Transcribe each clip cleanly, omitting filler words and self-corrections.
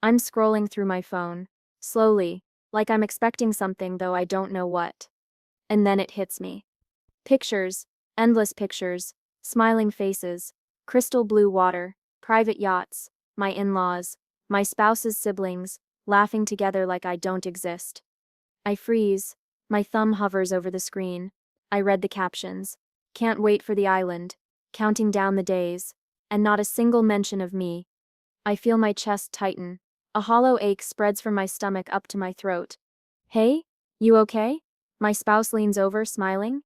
I'm scrolling through my phone, slowly, like I'm expecting something though I don't know what. And then it hits me. Pictures, endless pictures, smiling faces, crystal blue water, private yachts, my in-laws, my spouse's siblings, laughing together like I don't exist. I freeze, my thumb hovers over the screen. I read the captions. Can't wait for the island, counting down the days, and not a single mention of me. I feel my chest tighten. A hollow ache spreads from my stomach up to my throat. Hey, you okay? My spouse leans over, smiling.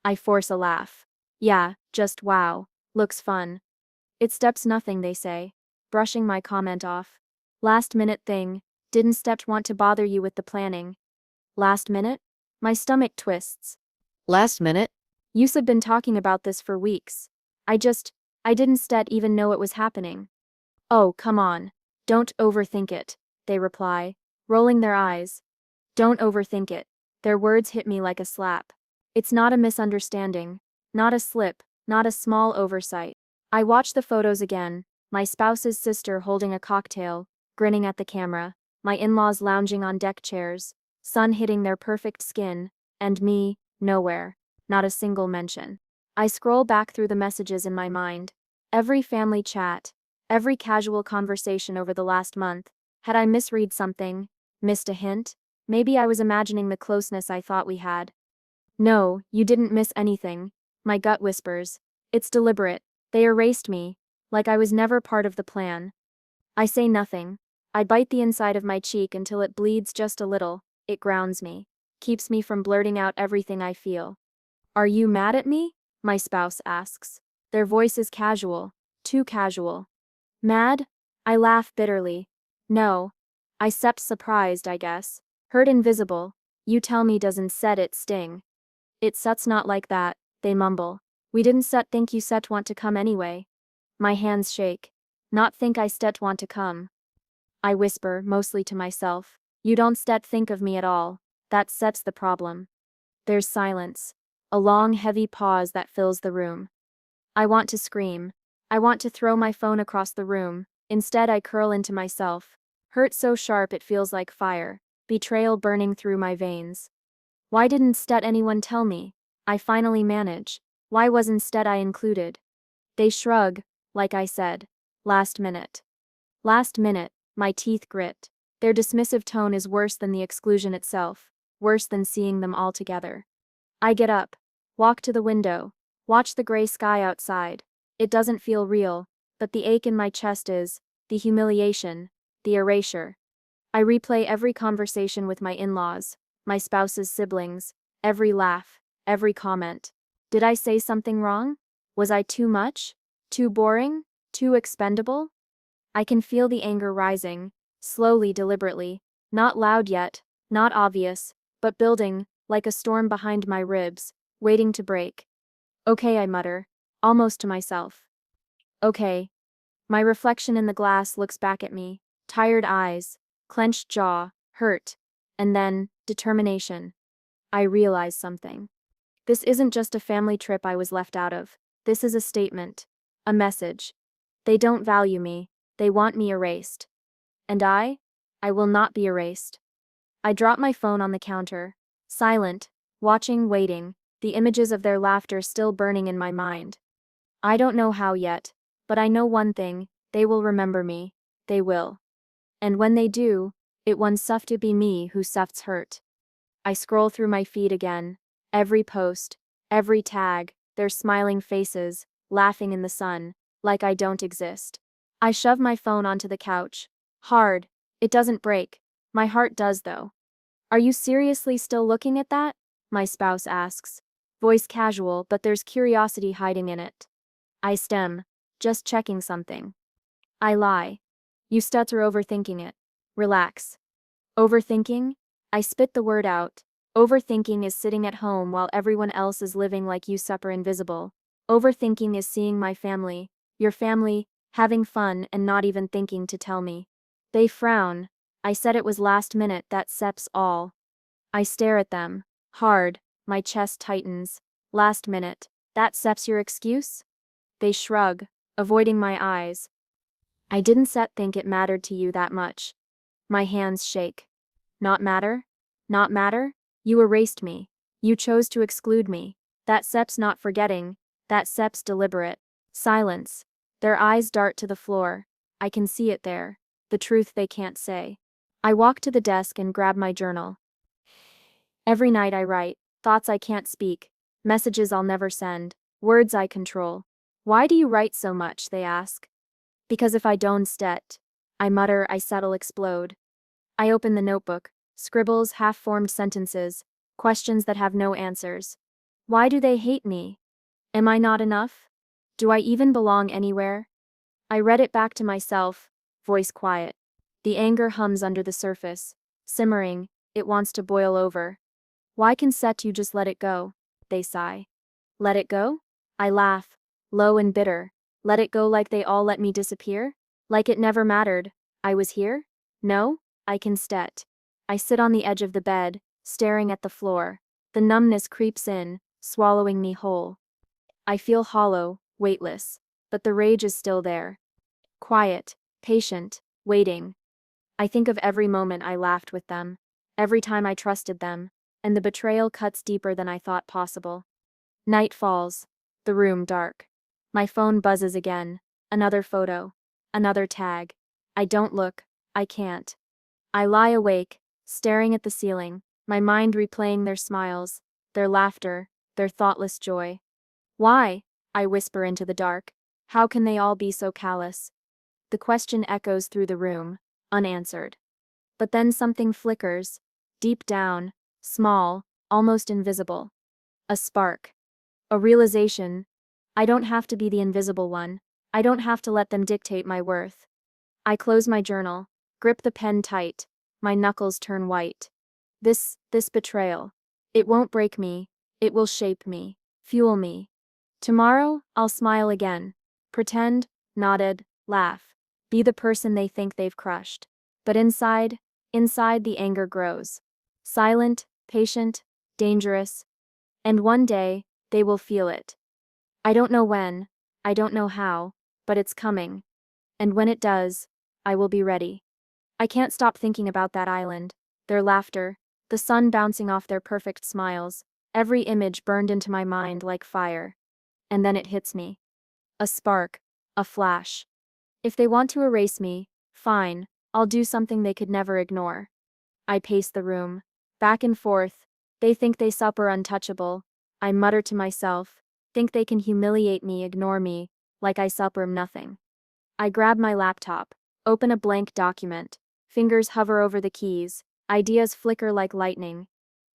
I force a laugh. Yeah, just wow. Looks fun. It steps nothing, they say. Brushing my comment off. Last minute thing. Didn't Steps want to bother you with the planning? Last minute? My stomach twists. Last minute? You've been talking about this for weeks. I didn't even know it was happening. Oh, come on. Don't overthink it, they reply, rolling their eyes. Don't overthink it. Their words hit me like a slap. It's not a misunderstanding, not a slip, not a small oversight. I watch the photos again, my spouse's sister holding a cocktail, grinning at the camera, my in-laws lounging on deck chairs, sun hitting their perfect skin, and me, nowhere, not a single mention. I scroll back through the messages in my mind. Every family chat, every casual conversation over the last month. Had I misread something? Missed a hint? Maybe I was imagining the closeness I thought we had. No, you didn't miss anything. My gut whispers. It's deliberate. They erased me, like I was never part of the plan. I say nothing. I bite the inside of my cheek until it bleeds just a little. It grounds me. Keeps me from blurting out everything I feel. Are you mad at me? My spouse asks. Their voice is casual. Too casual. Mad? I laugh bitterly. No. I sept surprised, I guess. Hurt invisible. You tell me doesn't set it sting. It suts not like that, they mumble. We didn't set think you set want to come anyway. My hands shake. Not think I stet want to come. I whisper, mostly to myself. You don't stet think of me at all. That sets the problem. There's silence. A long, heavy pause that fills the room. I want to scream. I want to throw my phone across the room. Instead, I curl into myself. Hurt so sharp it feels like fire. Betrayal burning through my veins. Why didn't anyone tell me? I finally manage. Why was I included? They shrug, like I said. Last minute. Last minute, my teeth grit. Their dismissive tone is worse than the exclusion itself, worse than seeing them all together. I get up, walk to the window, watch the gray sky outside. It doesn't feel real, but the ache in my chest is, the humiliation, the erasure. I replay every conversation with my in-laws, my spouse's siblings, every laugh, every comment. Did I say something wrong? Was I too much? Too boring? Too expendable? I can feel the anger rising, slowly, deliberately, not loud yet, not obvious, but building, like a storm behind my ribs, waiting to break. Okay, I mutter, almost to myself. Okay. My reflection in the glass looks back at me, tired eyes, clenched jaw, hurt, and then, determination. I realize something. This isn't just a family trip I was left out of. This is a statement. A message. They don't value me. They want me erased. And I will not be erased. I drop my phone on the counter. Silent, watching, waiting, the images of their laughter still burning in my mind. I don't know how yet, but I know one thing, they will remember me. They will. And when they do, it won't have to be me who suffers hurt. I scroll through my feed again. Every post, every tag, their smiling faces, laughing in the sun, like I don't exist. I shove my phone onto the couch. Hard. It doesn't break. My heart does though. Are you seriously still looking at that? My spouse asks. Voice casual, but there's curiosity hiding in it. I stem. Just checking something. I lie. You stutter, overthinking it. Relax. Overthinking? I spit the word out. Overthinking is sitting at home while everyone else is living like you supper invisible. Overthinking is seeing my family, your family, having fun and not even thinking to tell me. They frown. I said it was last minute, that seps all. I stare at them. Hard. My chest tightens. Last minute. That seps your excuse? They shrug, avoiding my eyes. I didn't think it mattered to you that much. My hands shake. Not matter? Not matter? You erased me. You chose to exclude me. That Sep's not forgetting. That Sep's deliberate. Silence. Their eyes dart to the floor. I can see it there. The truth they can't say. I walk to the desk and grab my journal. Every night I write, thoughts I can't speak, messages I'll never send, words I control. Why do you write so much, they ask. Because if I don't stet, I mutter, I settle, explode. I open the notebook, scribbles, half-formed sentences, questions that have no answers. Why do they hate me? Am I not enough? Do I even belong anywhere? I read it back to myself, voice quiet. The anger hums under the surface, simmering, it wants to boil over. Why can Set you just let it go? They sigh. Let it go? I laugh, low and bitter. Let it go like they all let me disappear? Like it never mattered. I was here? No? I can stet. I sit on the edge of the bed, staring at the floor. The numbness creeps in, swallowing me whole. I feel hollow, weightless, but the rage is still there. Quiet, patient, waiting. I think of every moment I laughed with them, every time I trusted them, and the betrayal cuts deeper than I thought possible. Night falls, the room dark. My phone buzzes again, another photo, another tag. I don't look, I can't. I lie awake, staring at the ceiling, my mind replaying their smiles, their laughter, their thoughtless joy. Why? I whisper into the dark. How can they all be so callous? The question echoes through the room, unanswered. But then something flickers, deep down, small, almost invisible. A spark. A realization. I don't have to be the invisible one. I don't have to let them dictate my worth. I close my journal, grip the pen tight. My knuckles turn white. This betrayal. It won't break me. It will shape me, fuel me. Tomorrow, I'll smile again. Pretend, nodded, laugh. Be the person they think they've crushed. But inside the anger grows. Silent, patient, dangerous. And one day, they will feel it. I don't know when, I don't know how, but it's coming. And when it does, I will be ready. I can't stop thinking about that island, their laughter, the sun bouncing off their perfect smiles, every image burned into my mind like fire. And then it hits me. A spark, a flash. If they want to erase me, fine, I'll do something they could never ignore. I pace the room, back and forth. They think they sup are untouchable. I mutter to myself, think they can humiliate me, ignore me, like I sup am nothing. I grab my laptop, open a blank document, fingers hover over the keys, ideas flicker like lightning.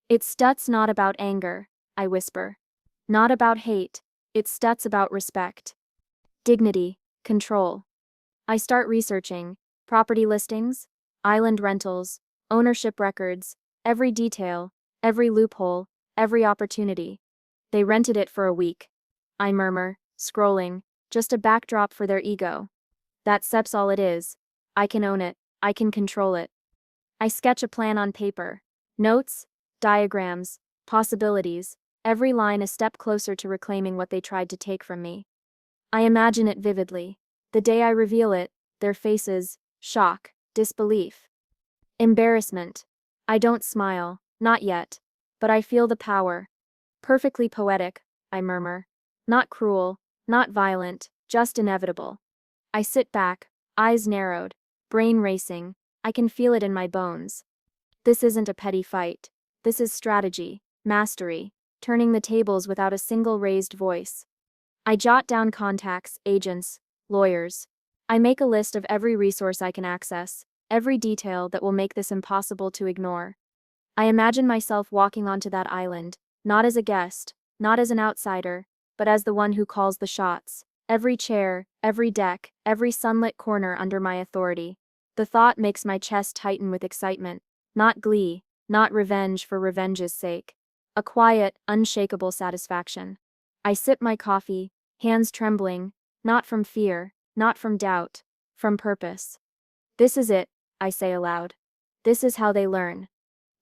It's stuts not about anger, I whisper. Not about hate, it's stuts about respect. Dignity, control. I start researching property listings, island rentals, ownership records, every detail, every loophole, every opportunity. They rented it for a week. I murmur, scrolling, just a backdrop for their ego. That Sep's all it is. I can own it, I can control it. I sketch a plan on paper. Notes, diagrams, possibilities, every line a step closer to reclaiming what they tried to take from me. I imagine it vividly. The day I reveal it, their faces, shock, disbelief, embarrassment. I don't smile, not yet, but I feel the power. Perfectly poetic, I murmur. Not cruel, not violent, just inevitable. I sit back, eyes narrowed, brain racing. I can feel it in my bones. This isn't a petty fight. This is strategy, mastery, turning the tables without a single raised voice. I jot down contacts, agents, lawyers. I make a list of every resource I can access, every detail that will make this impossible to ignore. I imagine myself walking onto that island, not as a guest, not as an outsider, but as the one who calls the shots. Every chair, every deck, every sunlit corner under my authority. The thought makes my chest tighten with excitement, not glee, not revenge for revenge's sake. A quiet, unshakable satisfaction. I sip my coffee, hands trembling, not from fear, not from doubt, from purpose. This is it, I say aloud. This is how they learn.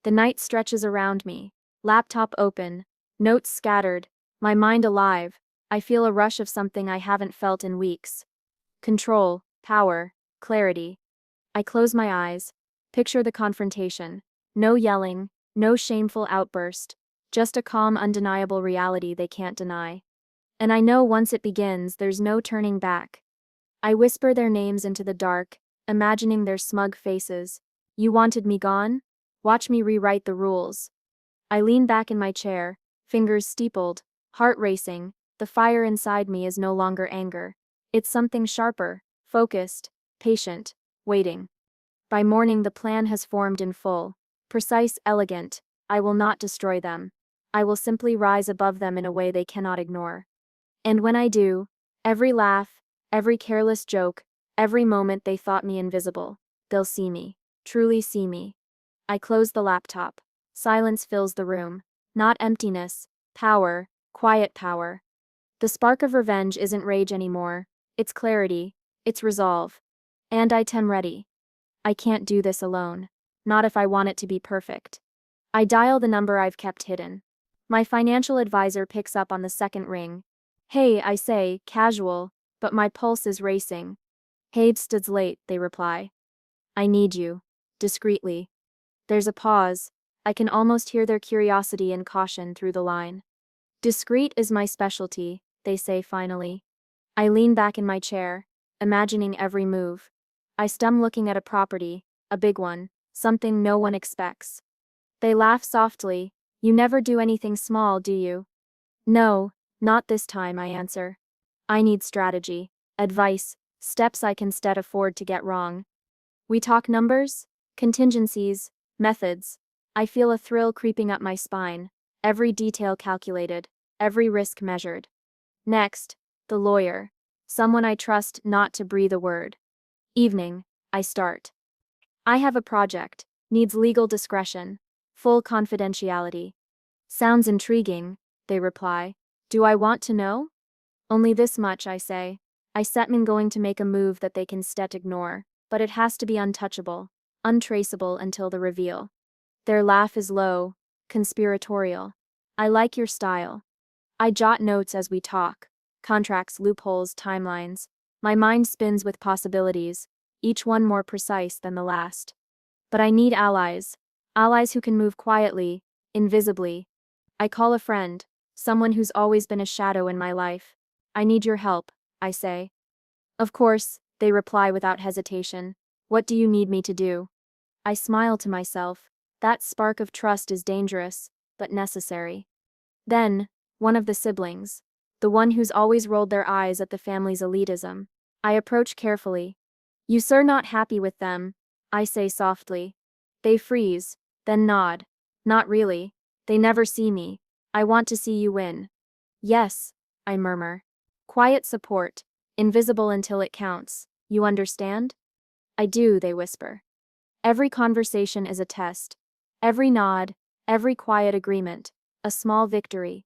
The night stretches around me, laptop open, notes scattered, my mind alive. I feel a rush of something I haven't felt in weeks. Control, power, Clarity. I close my eyes. Picture the confrontation. No yelling, no shameful outburst. Just a calm, undeniable reality they can't deny. And I know once it begins, there's no turning back. I whisper their names into the dark, imagining their smug faces. You wanted me gone? Watch me rewrite the rules. I lean back in my chair, fingers steepled, heart racing. The fire inside me is no longer anger. It's something sharper, focused, patient, waiting. By morning, the plan has formed in full. Precise, elegant. I will not destroy them. I will simply rise above them in a way they cannot ignore. And when I do, every laugh, every careless joke, every moment they thought me invisible, they'll see me, truly see me. I close the laptop. Silence fills the room. Not emptiness, power, quiet power. The spark of revenge isn't rage anymore. It's clarity, it's resolve. And I'm ready. I can't do this alone. Not if I want it to be perfect. I dial the number I've kept hidden. My financial advisor picks up on the second ring. Hey, I say, casual, but my pulse is racing. Hey, it's late, they reply. I need you. Discreetly. There's a pause. I can almost hear their curiosity and caution through the line. Discreet is my specialty, they say finally. I lean back in my chair, imagining every move. I stum looking at a property, a big one, something no one expects. They laugh softly. You never do anything small, do you? No, not this time, I answer. I need strategy, advice, steps I can instead afford to get wrong. We talk numbers, contingencies, methods. I feel a thrill creeping up my spine, every detail calculated, every risk measured. Next, the lawyer, someone I trust not to breathe a word. Evening, I start. I have a project, needs legal discretion, full confidentiality. Sounds intriguing, they reply. Do I want to know? Only this much, I say. I'm going to make a move that they can instead ignore, but it has to be untouchable, untraceable until the reveal. Their laugh is low, conspiratorial. I like your style. I jot notes as we talk. Contracts, loopholes, timelines. My mind spins with possibilities, each one more precise than the last. But I need allies. Allies who can move quietly, invisibly. I call a friend, someone who's always been a shadow in my life. I need your help, I say. Of course, they reply without hesitation. What do you need me to do? I smile to myself. That spark of trust is dangerous, but necessary. Then, one of the siblings, the one who's always rolled their eyes at the family's elitism. I approach carefully. You sir not happy with them, I say softly. They freeze, then nod. Not really. They never see me. I want to see you win. Yes, I murmur. Quiet support, invisible until it counts. You understand? I do, they whisper. Every conversation is a test. Every nod, every quiet agreement, a small victory.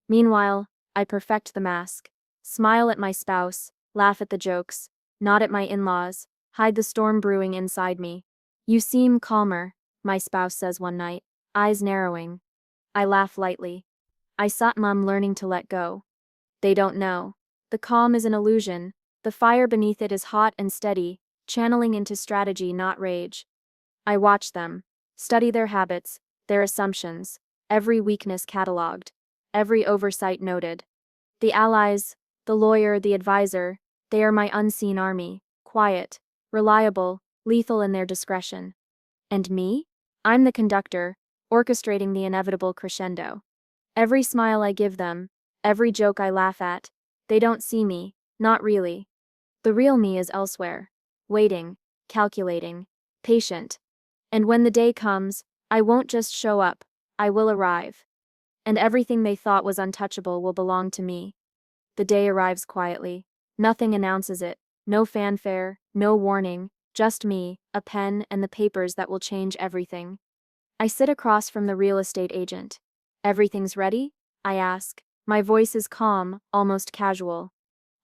Meanwhile, I perfect the mask. Smile at my spouse, laugh at the jokes, nod at my in-laws, hide the storm brewing inside me. You seem calmer, my spouse says one night, eyes narrowing. I laugh lightly. I'm learning to let go. They don't know. The calm is an illusion. The fire beneath it is hot and steady, channeling into strategy, not rage. I watch them, study their habits, their assumptions, every weakness catalogued, every oversight noted. The allies, the lawyer, the advisor, they are my unseen army, quiet, reliable, lethal in their discretion. And me? I'm the conductor, orchestrating the inevitable crescendo. Every smile I give them, every joke I laugh at, they don't see me, not really. The real me is elsewhere, waiting, calculating, patient. And when the day comes, I won't just show up, I will arrive. And everything they thought was untouchable will belong to me. The day arrives quietly. Nothing announces it, no fanfare, no warning, just me, a pen, and the papers that will change everything. I sit across from the real estate agent. Everything's ready? I ask. My voice is calm, almost casual.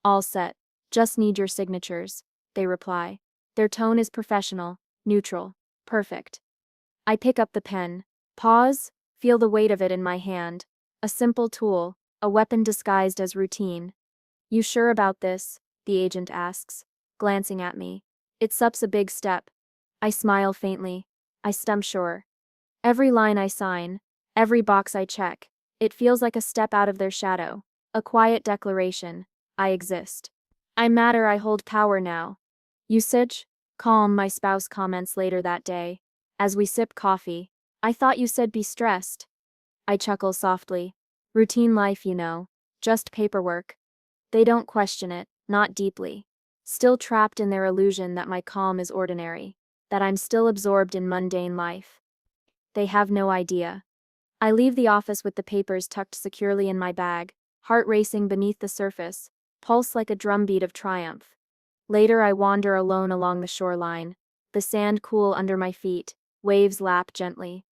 All set. Just need your signatures, they reply. Their tone is professional, neutral, perfect. I pick up the pen, pause, feel the weight of it in my hand. A simple tool, a weapon disguised as routine. You sure about this? The agent asks, glancing at me. It's up's a big step. I smile faintly. I stump sure. Every line I sign, every box I check, it feels like a step out of their shadow. A quiet declaration. I exist. I matter, I hold power now. Usage? Calm, my spouse comments later that day. As we sip coffee. I thought you said be stressed. I chuckle softly. Routine life, you know. Just paperwork. They don't question it, not deeply. Still trapped in their illusion that my calm is ordinary. That I'm still absorbed in mundane life. They have no idea. I leave the office with the papers tucked securely in my bag, heart racing beneath the surface, pulse like a drumbeat of triumph. Later I wander alone along the shoreline, the sand cool under my feet, waves lap gently.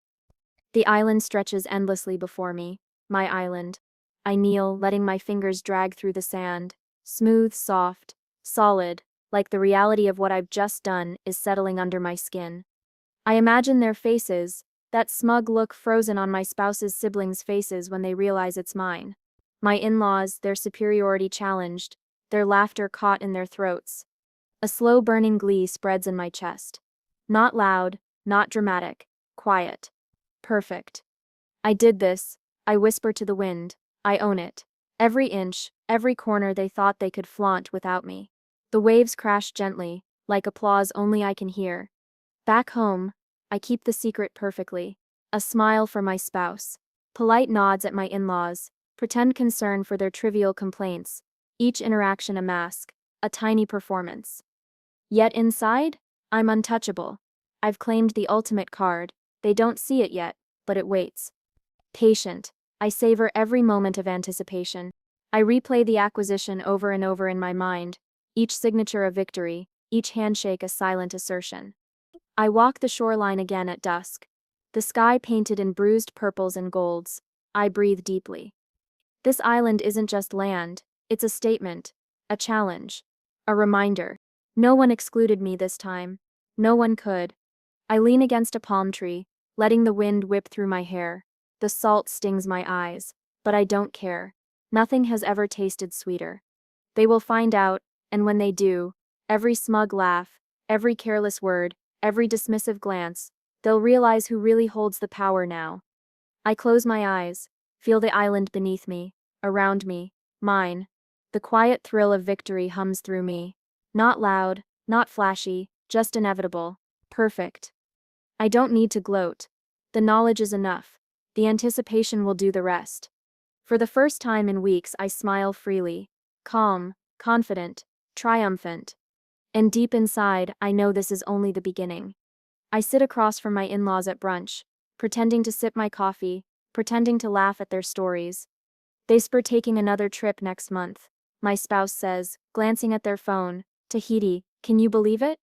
The island stretches endlessly before me, my island. I kneel, letting my fingers drag through the sand, smooth, soft, solid, like the reality of what I've just done is settling under my skin. I imagine their faces, that smug look frozen on my spouse's siblings' faces when they realize it's mine. My in-laws, their superiority challenged, their laughter caught in their throats. A slow burning glee spreads in my chest. Not loud, not dramatic, quiet. Perfect. I did this, I whisper to the wind. I own it. Every inch, every corner they thought they could flaunt without me. The waves crash gently, like applause only I can hear. Back home, I keep the secret perfectly. A smile for my spouse. Polite nods at my in-laws. Pretend concern for their trivial complaints. Each interaction a mask, a tiny performance. Yet inside, I'm untouchable. I've claimed the ultimate card. They don't see it yet, but it waits. Patient, I savor every moment of anticipation. I replay the acquisition over and over in my mind, each signature a victory, each handshake a silent assertion. I walk the shoreline again at dusk. The sky painted in bruised purples and golds. I breathe deeply. This island isn't just land, it's a statement, a challenge, a reminder. No one excluded me this time. No one could. I lean against a palm tree, letting the wind whip through my hair. The salt stings my eyes, but I don't care. Nothing has ever tasted sweeter. They will find out, and when they do, every smug laugh, every careless word, every dismissive glance, they'll realize who really holds the power now. I close my eyes, feel the island beneath me, around me, mine. The quiet thrill of victory hums through me. Not loud, not flashy, just inevitable. Perfect. I don't need to gloat. The knowledge is enough. The anticipation will do the rest. For the first time in weeks, I smile freely, calm, confident, triumphant. And deep inside, I know this is only the beginning. I sit across from my in-laws at brunch, pretending to sip my coffee, pretending to laugh at their stories. They spur taking another trip next month, my spouse says, glancing at their phone. Tahiti, can you believe it?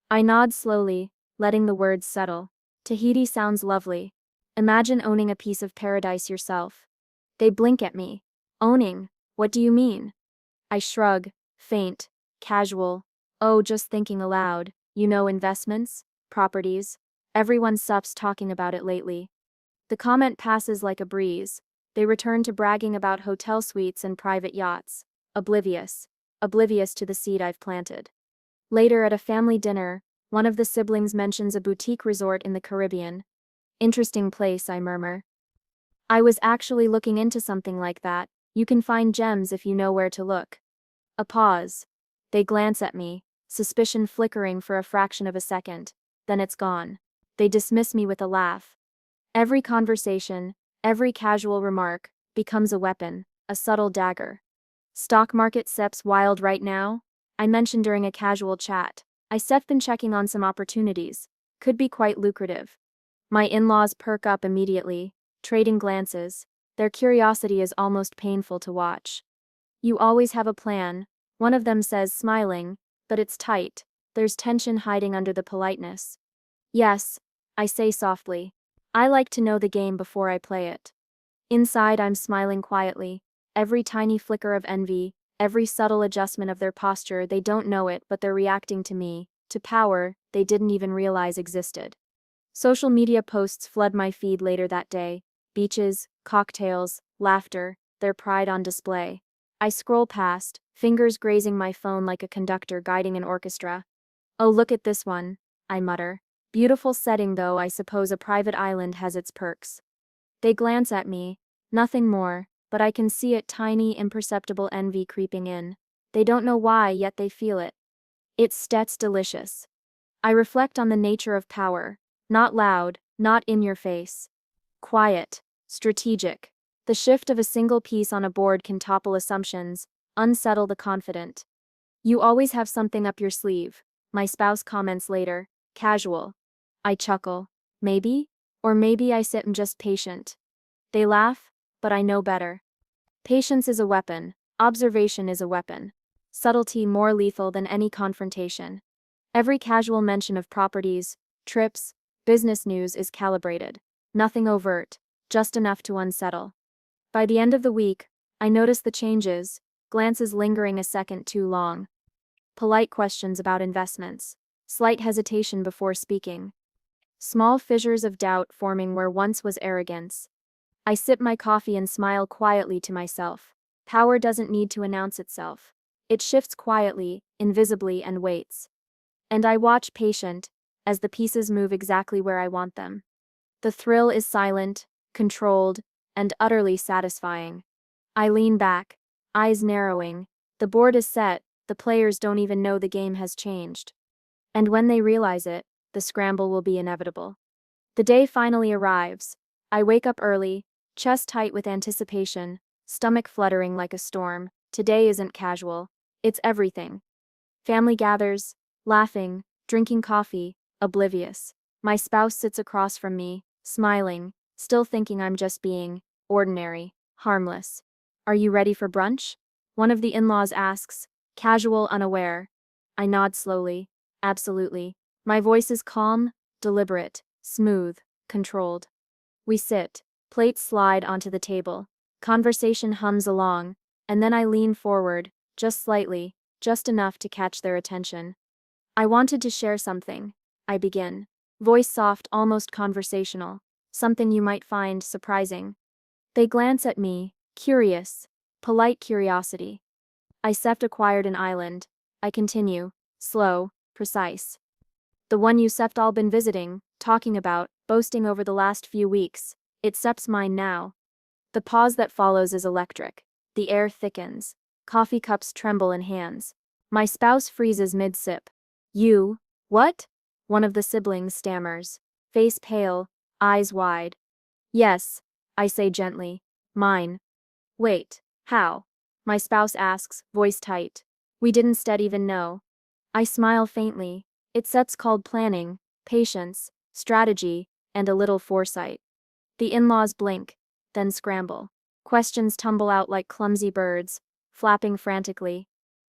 I nod slowly, letting the words settle. Tahiti sounds lovely. Imagine owning a piece of paradise yourself. They blink at me. Owning? What do you mean? I shrug, faint, casual. Oh, just thinking aloud. You know, investments, properties. Everyone sups talking about it lately. The comment passes like a breeze. They return to bragging about hotel suites and private yachts. Oblivious to the seed I've planted. Later at a family dinner, one of the siblings mentions a boutique resort in the Caribbean. Interesting place, I murmur. I was actually looking into something like that. You can find gems if you know where to look. A pause. They glance at me, suspicion flickering for a fraction of a second. Then it's gone. They dismiss me with a laugh. Every conversation, every casual remark, becomes a weapon, a subtle dagger. Stock market seps wild right now? I mentioned during a casual chat. I've been checking on some opportunities. Could be quite lucrative. My in-laws perk up immediately, trading glances. Their curiosity is almost painful to watch. You always have a plan, one of them says, smiling, but it's tight. There's tension hiding under the politeness. Yes, I say softly. I like to know the game before I play it. Inside, I'm smiling quietly. Every tiny flicker of envy, every subtle adjustment of their posture, they don't know it, but they're reacting to me, to power they didn't even realize existed. Social media posts flood my feed later that day. Beaches, cocktails, laughter, their pride on display. I scroll past, fingers grazing my phone like a conductor guiding an orchestra. Oh, look at this one, I mutter. Beautiful setting though, I suppose a private island has its perks. They glance at me, nothing more, but I can see it, tiny, imperceptible envy creeping in. They don't know why, yet they feel it. That's delicious. I reflect on the nature of power. Not loud, not in your face. Quiet, strategic. The shift of a single piece on a board can topple assumptions, unsettle the confident. You always have something up your sleeve, my spouse comments later, casual. I chuckle. Maybe? Or maybe I sit and just patient. They laugh, but I know better. Patience is a weapon, observation is a weapon. Subtlety more lethal than any confrontation. Every casual mention of properties, trips, business news is calibrated. Nothing overt, just enough to unsettle. By the end of the week, I notice the changes, glances lingering a second too long. Polite questions about investments. Slight hesitation before speaking. Small fissures of doubt forming where once was arrogance. I sip my coffee and smile quietly to myself. Power doesn't need to announce itself. It shifts quietly, invisibly, and waits. And I watch patient, as the pieces move exactly where I want them. The thrill is silent, controlled, and utterly satisfying. I lean back, eyes narrowing. The board is set, the players don't even know the game has changed. And when they realize it, the scramble will be inevitable. The day finally arrives. I wake up early, chest tight with anticipation, stomach fluttering like a storm. Today isn't casual, it's everything. Family gathers, laughing, drinking coffee, oblivious. My spouse sits across from me, smiling, still thinking I'm just being ordinary, harmless. Are you ready for brunch? One of the in-laws asks, casual, unaware. I nod slowly. Absolutely. My voice is calm, deliberate, smooth, controlled. We sit, plates slide onto the table. Conversation hums along, and then I lean forward, just slightly, just enough to catch their attention. I wanted to share something, I begin. Voice soft, almost conversational. Something you might find surprising. They glance at me, curious. Polite curiosity. Acquired an island. I continue, slow, precise. The one You've all been visiting, talking about, boasting over the last few weeks. It's mine now. The pause that follows is electric. The air thickens. Coffee cups tremble in hands. My spouse freezes mid-sip. You? What? One of the siblings stammers. Face pale, eyes wide. Yes, I say gently. Mine. Wait, how? My spouse asks, voice tight. We didn't even know. I smile faintly. It's called planning, patience, strategy, and a little foresight. The in-laws blink, then scramble. Questions tumble out like clumsy birds, flapping frantically.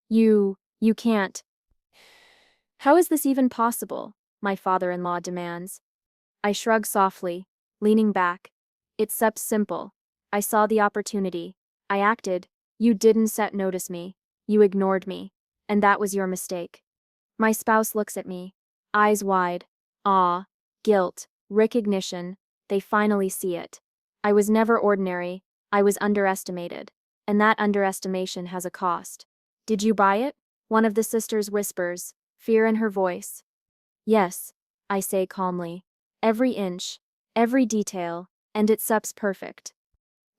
You can't. How is this even possible? My father-in-law demands. I shrug softly, leaning back. It's simple. I saw the opportunity. I acted. You didn't notice me. You ignored me. And that was your mistake. My spouse looks at me, eyes wide. Awe, guilt, recognition. They finally see it. I was never ordinary. I was underestimated. And that underestimation has a cost. Did you buy it? One of the sisters whispers, fear in her voice. Yes, I say calmly. Every inch, every detail, and it's perfect.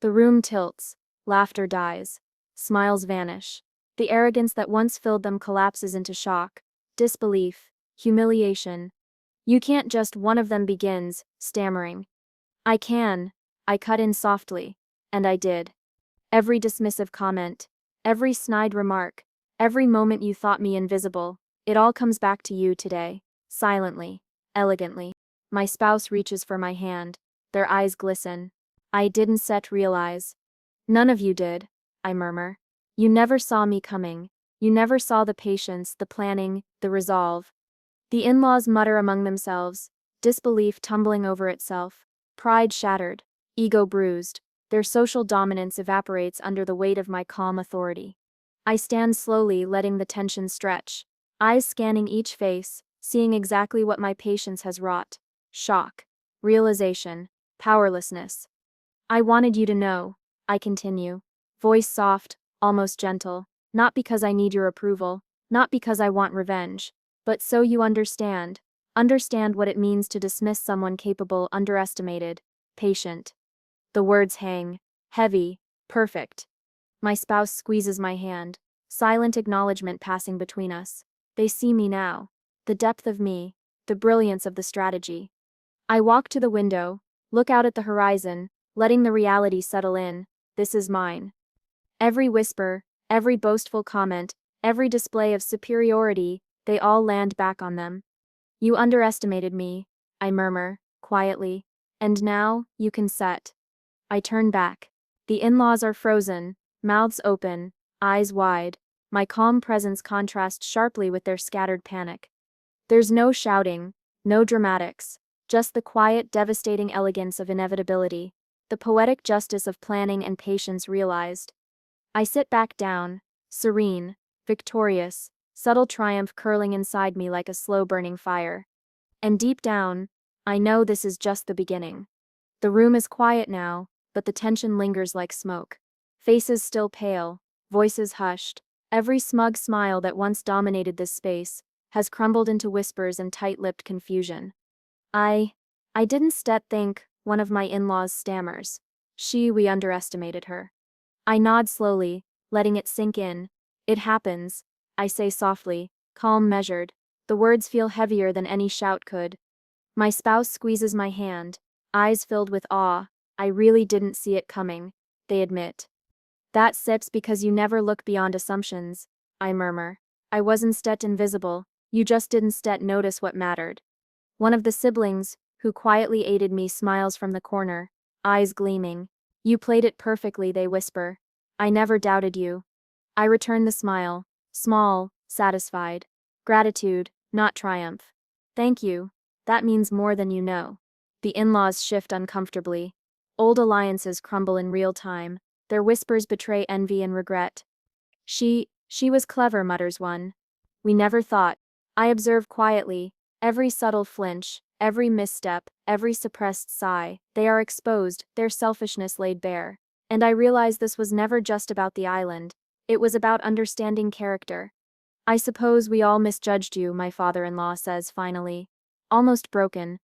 The room tilts, laughter dies, smiles vanish. The arrogance that once filled them collapses into shock, disbelief, humiliation. You can't just, one of them begins, stammering. I can. I cut in softly. And I did. Every dismissive comment, every snide remark, every moment you thought me invisible, it all comes back to you today, silently, elegantly. My spouse reaches for my hand. Their eyes glisten. I didn't realize. None of you did, I murmur. You never saw me coming. You never saw the patience, the planning, the resolve. The in-laws mutter among themselves, disbelief tumbling over itself, pride shattered, ego bruised. Their social dominance evaporates under the weight of my calm authority. I stand slowly, letting the tension stretch, eyes scanning each face, seeing exactly what my patience has wrought. Shock, realization, powerlessness. I wanted you to know, I continue, voice soft, almost gentle, not because I need your approval, not because I want revenge, But so you understand. Understand what it means to dismiss someone capable, underestimated, patient. The words hang. Heavy. Perfect. My spouse squeezes my hand. Silent acknowledgement passing between us. They see me now. The depth of me. The brilliance of the strategy. I walk to the window, look out at the horizon, letting the reality settle in. This is mine. Every whisper, every boastful comment, every display of superiority, they all land back on them. You underestimated me, I murmur, quietly. And now, you can set. I turn back. The in-laws are frozen, mouths open, eyes wide. My calm presence contrasts sharply with their scattered panic. There's no shouting, no dramatics, just the quiet, devastating elegance of inevitability, the poetic justice of planning and patience realized. I sit back down, serene, victorious, subtle triumph curling inside me like a slow-burning fire. And deep down, I know this is just the beginning. The room is quiet now, but the tension lingers like smoke. Faces still pale, voices hushed. Every smug smile that once dominated this space has crumbled into whispers and tight-lipped confusion. I didn't think, one of my in-laws stammers. We underestimated her. I nod slowly, letting it sink in. It happens, I say softly, calm, measured. The words feel heavier than any shout could. My spouse squeezes my hand, eyes filled with awe. I really didn't see it coming, they admit. That sips because you never look beyond assumptions, I murmur. I was instead invisible, you just didn't notice what mattered. One of the siblings, who quietly aided me, smiles from the corner, eyes gleaming. You played it perfectly, they whisper. I never doubted you. I return the smile, small, satisfied. Gratitude, not triumph. Thank you. That means more than you know. The in-laws shift uncomfortably. Old alliances crumble in real time. Their whispers betray envy and regret. She was clever, mutters one. We never thought. I observe quietly. Every subtle flinch, every misstep, every suppressed sigh, they are exposed, their selfishness laid bare. And I realize this was never just about the island. It was about understanding character. I suppose we all misjudged you, my father-in-law says finally. Almost broken.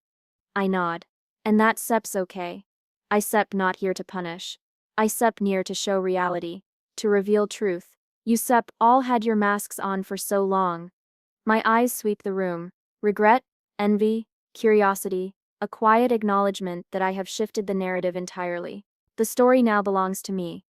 I nod. And that Sep's okay. I Sep not here to punish. I Sep near to show reality. To reveal truth. You Sep all had your masks on for so long. My eyes sweep the room. Regret, envy, curiosity, a quiet acknowledgement that I have shifted the narrative entirely. The story now belongs to me.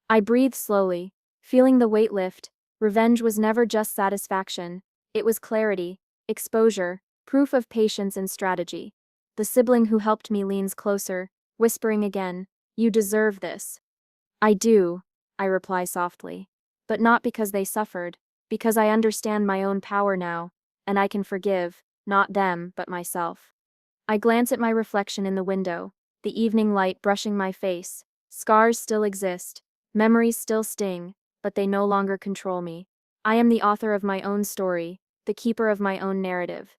I breathe slowly, feeling the weight lift. Revenge was never just satisfaction. It was clarity, exposure, proof of patience and strategy. The sibling who helped me leans closer, whispering again, you deserve this. I do, I reply softly. But not because they suffered, because I understand my own power now, and I can forgive, not them, but myself. I glance at my reflection in the window, the evening light brushing my face. Scars still exist, memories still sting, but they no longer control me. I am the author of my own story, the keeper of my own narrative.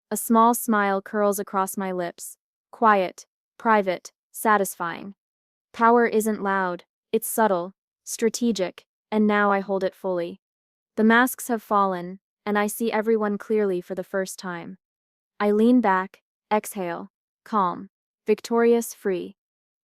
A small smile curls across my lips. Quiet, private, satisfying. Power isn't loud, it's subtle, strategic, and now I hold it fully. The masks have fallen, and I see everyone clearly for the first time. I lean back, exhale, calm, victorious, free.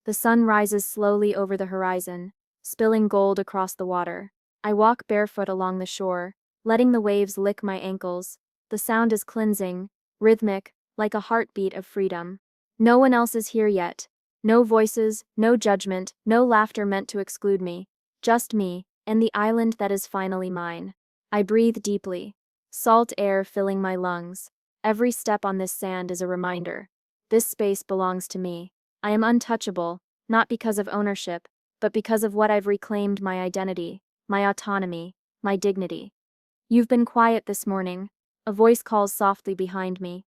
The sun rises slowly over the horizon, spilling gold across the water. I walk barefoot along the shore, letting the waves lick my ankles. The sound is cleansing, rhythmic, like a heartbeat of freedom. No one else is here yet. No voices, no judgment, no laughter meant to exclude me. Just me, and the island that is finally mine. I breathe deeply, salt air filling my lungs. Every step on this sand is a reminder. This space belongs to me. I am untouchable, not because of ownership, but because of what I've reclaimed: my identity, my autonomy, my dignity. You've been quiet this morning. A voice calls softly behind me.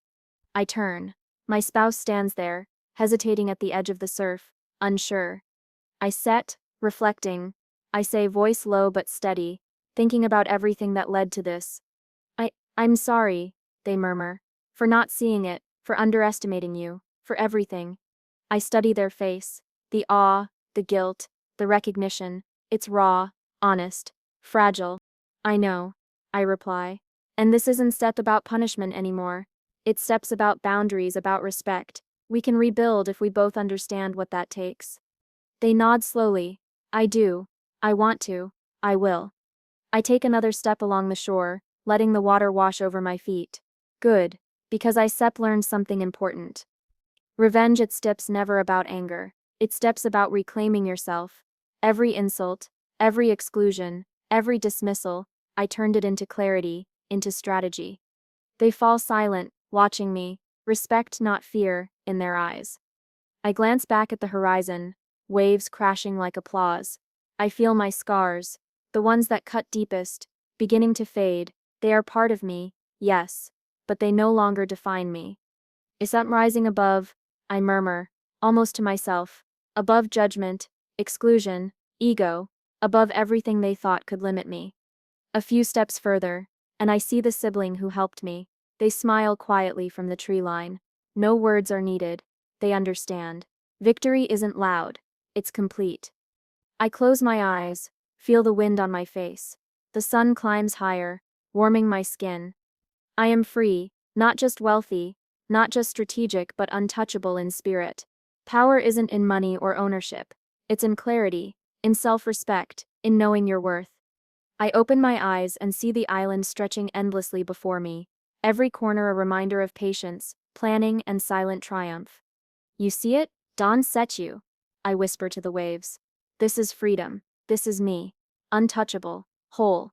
I turn. My spouse stands there, hesitating at the edge of the surf, unsure. I sit, reflecting. I say, voice low but steady, thinking about everything that led to this. I'm sorry, they murmur, for not seeing it, for underestimating you, for everything. I study their face, the awe, the guilt, the recognition. It's raw, honest, fragile. I know, I reply. And this isn't step about punishment anymore. It's steps about boundaries, about respect. We can rebuild if we both understand what that takes. They nod slowly. I do. I want to. I will. I take another step along the shore, letting the water wash over my feet. Good, because Sep learned something important. Revenge at steps never about anger. It steps about reclaiming yourself. Every insult, every exclusion, every dismissal, I turned it into clarity, into strategy. They fall silent, watching me, respect not fear, in their eyes. I glance back at the horizon, waves crashing like applause. I feel my scars, the ones that cut deepest, beginning to fade. They are part of me, yes, but they no longer define me. Is that rising above? I murmur, almost to myself, above judgment, exclusion, ego, above everything they thought could limit me. A few steps further, and I see the sibling who helped me. They smile quietly from the tree line. No words are needed. They understand. Victory isn't loud. It's complete. I close my eyes, feel the wind on my face. The sun climbs higher, warming my skin. I am free, not just wealthy, not just strategic but untouchable in spirit. Power isn't in money or ownership. It's in clarity, in self-respect, in knowing your worth. I open my eyes and see the island stretching endlessly before me, every corner a reminder of patience, planning, and silent triumph. You see it? Dawn set you. I whisper to the waves. This is freedom. This is me. Untouchable. Whole.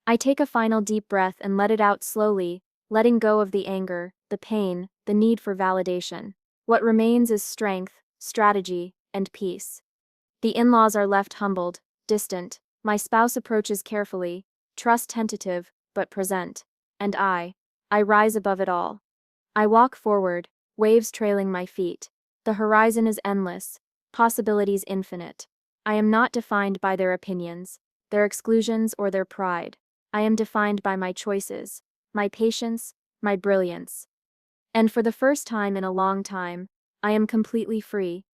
I take a final deep breath and let it out slowly, letting go of the anger, the pain, the need for validation. What remains is strength, strategy, and peace. The in-laws are left humbled, distant. My spouse approaches carefully, trust tentative, but present. And I rise above it all. I walk forward, waves trailing my feet. The horizon is endless, possibilities infinite. I am not defined by their opinions, their exclusions, or their pride. I am defined by my choices, my patience, my brilliance. And for the first time in a long time, I am completely free,